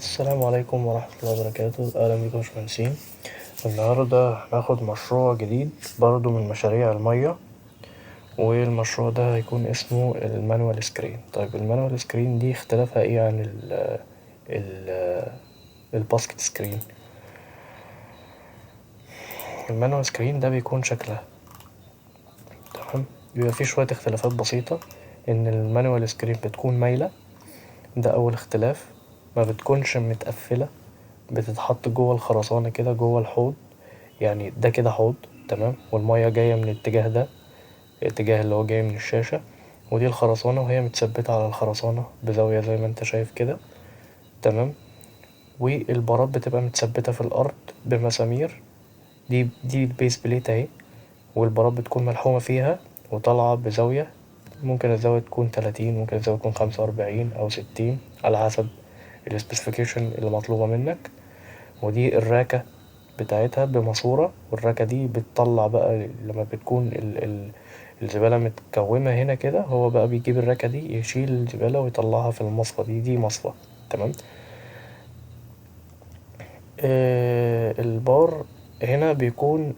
السلام عليكم ورحمة الله وبركاته. أهلا بكم يا باشمهندسين. النهاردة هناخد مشروع جديد برضو من مشاريع المية، والمشروع ده هيكون اسمه المانوال سكرين. طيب المانوال سكرين دي اختلافها ايه عن ال الباسكت سكرين؟ المانوال سكرين ده بيكون شكلها تمام، بيبقى فيه شوية اختلافات بسيطة. ان المانوال سكرين بتكون مايلة، ده أول اختلاف. ما بتكونش متقفلة، بتتحط جوه الخرسانة كده جوه الحوض، يعني ده كده حوض تمام، والمية جاية من الاتجاه ده، الاتجاه اللي هو جاي من الشاشة، ودي الخرسانة وهي متثبتة على الخرسانة بزاوية زي ما انت شايف كده تمام. والبارات بتبقى متثبتة في الأرض بمسامير، دي البيس بليت اهي، والبارات بتكون ملحومة فيها وطالعة بزاوية، ممكن الزاوية تكون 30، ممكن الزاوية تكون 45 أو 60 على حسب السبيسيفيكيشن اللي مطلوبة منك. ودي الراكة بتاعتها بماسورة، والراكة دي بتطلع بقى لما بتكون الزبالة متكومة هنا كده، هو بقى بيجيب الراكة دي يشيل الزبالة ويطلعها في المصفى دي مصفى تمام. البار هنا بيكون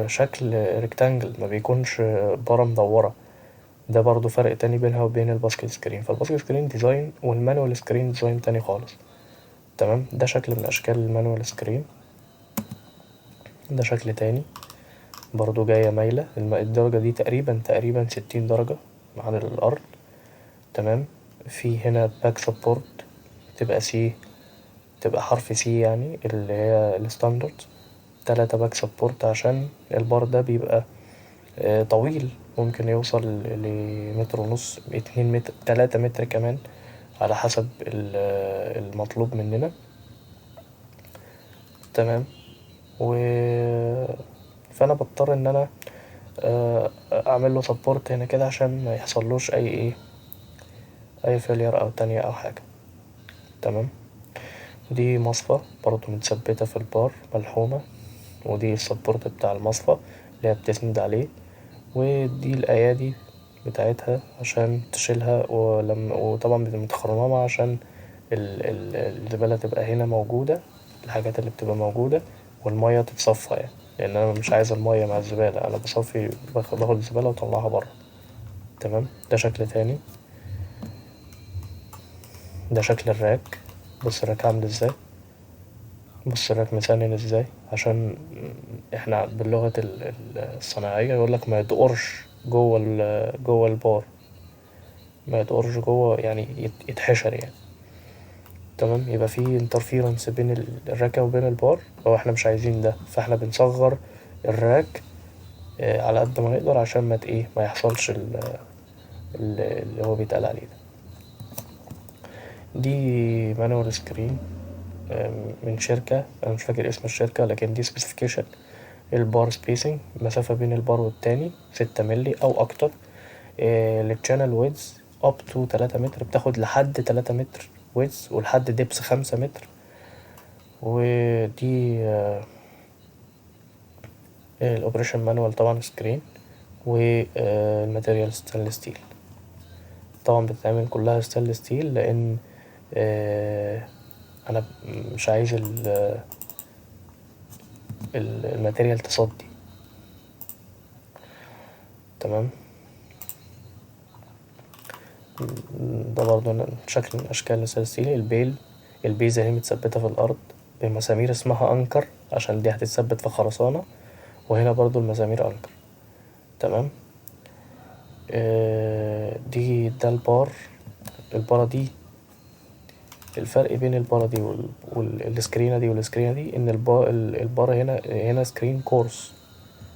شكل ريكتانجل، ما بيكونش بارة مدورة. ده برضو فرق تاني بينها وبين الباسكت سكرين. فالباسكت سكرين ديزاين والمانوال سكرين ديزاين تاني خالص تمام. ده شكل من أشكال المانوال سكرين. ده شكل تاني برضو جاية مايلة، الدرجة دي تقريبا 60 درجة عن الأرض تمام. في هنا باك سبورت، تبقى سي، تبقى حرف سي يعني اللي هي الستاندرد. 3 باك سبورت عشان البار ده بيبقى طويل، ممكن يوصل لمتر ونص، 2 متر، 3 متر كمان على حسب المطلوب مننا تمام. و فانا بضطر ان انا اعمل له سبورت هنا كده عشان ما يحصلوش اي فيلير او تانية او حاجة تمام. دي مصفى برضو متثبتة في البار ملحومة، ودي السبورت بتاع المصفى اللي هي بتسند عليه، ودي الايادي بتاعتها عشان تشيلها، وطبعا بتبقى متخرمة عشان الزبالة تبقى هنا موجودة، الحاجات اللي بتبقى موجودة، والمية تتصفى يعني، لان انا مش عايز المية مع الزبالة، انا بصفي باخد الزبالة واطلعها برا تمام. ده شكل تاني. ده شكل الراك. بص الراك عامل ازاي، بص الراك مسنن ازاي، عشان احنا باللغة الصناعية يقولك ما يدقرش جوه البار، ما يدقرش جوه يعني يتحشر يعني تمام. يبقى في انترفيرنس بين الراكة وبين البار، هو احنا مش عايزين ده، فاحنا بنصغر الراك على قد ما نقدر عشان ما يحصلش اللي هو بيتقال عليه ده. دي مانوال سكرين من شركة أنا مش فاكر اسم الشركة، لكن دي سبيسيفيكيشن البار سبيسنج، المسافة بين البار والتاني 6 ملي أو أكتر. للتشانل ويدز up to 3 متر، بتاخد لحد 3 متر ويدز ولحد دبس 5 متر. ودي الأوبريشن مانوال طبعا سكرين، والماتيريال ستانلس ستيل، طبعا بتتعمل كلها ستانلس ستيل لأن أنا مش عايز الماتيريال تصدي تمام. ده برضو شكل من أشكال الستانلس ستيل. البيزة هي متثبتة في الأرض بمسامير اسمها أنكر عشان دي هتتثبت في خرسانة، وهنا برضو المسامير أنكر تمام. ده البارة دي، الفرق بين البارة دي والسكرينة دي والسكرينة دي ان البارة هنا سكرين كورس،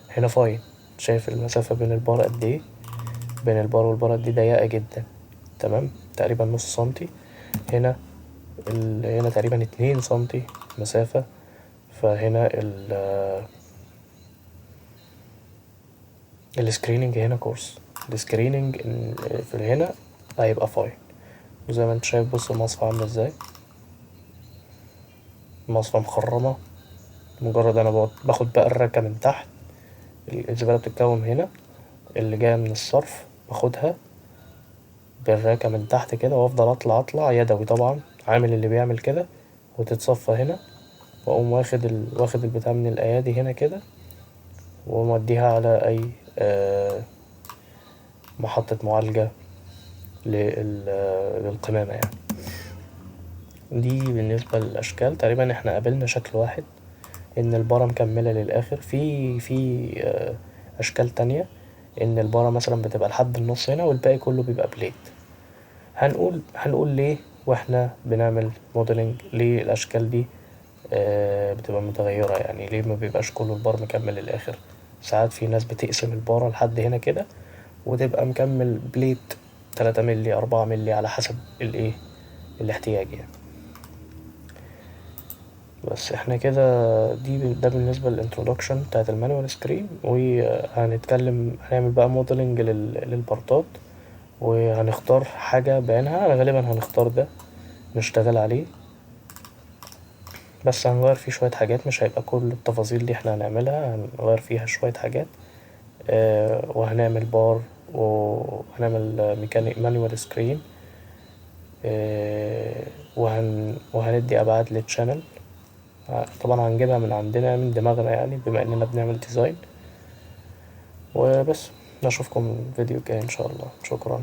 هنا فاين. شايف المسافة بين البارة قد ايه؟ بين البارة والبارة دي ضيقة جدا تمام، تقريبا نص سنتي. هنا هنا تقريبا 2 سنتي مسافة. فهنا السكريننج هنا كورس، السكريننج في هنا هيبقى فاين. وزي ما انت شايف بص المصفى عاملة ازاي، المصفى مخرمة، مجرد انا باخد بقى الركة من تحت، الزبالة بتتكوم هنا، اللي جاية من الصرف باخدها بالراكة من تحت كده، وافضل اطلع يدوي طبعا، عامل اللي بيعمل كده وتتصفى هنا، واقوم واخد البتاع من الايادي هنا كده وموديها على اي محطة معالجة للقمامة يعني. دي بالنسبة للأشكال. تقريبا احنا قابلنا شكل واحد ان البارة مكملة للآخر. في أشكال تانية ان البارة مثلا بتبقى لحد النص هنا والباقي كله بيبقى بليت. هنقول ليه واحنا بنعمل موديلنج ليه الأشكال دي بتبقى متغيرة، يعني ليه ما بيبقاش كله البار مكمل للآخر. ساعات في ناس بتقسم البارة لحد هنا كده وتبقى مكمل بليت 3 ملي 4 ملي على حسب الاحتياج يعني. بس احنا كده ده بالنسبة للانترودكشن بتاعت المانوال سكرين. هنعمل بقى موديلنج للبارتات وهنختار حاجة بعينها. انا غالبا هنختار ده نشتغل عليه، بس هنغير فيه شوية حاجات، مش هيبقى كل التفاصيل دي احنا هنعملها، هنغير فيها شوية حاجات. وهنعمل بار وهنعمل ميكانيك مانوال سكرين. وهندي أبعاد للشانل. طبعا هنجيبها من عندنا من دماغنا يعني بما اننا بنعمل ديزاين. وبس نشوفكم فيديو جاي ان شاء الله. شكرا.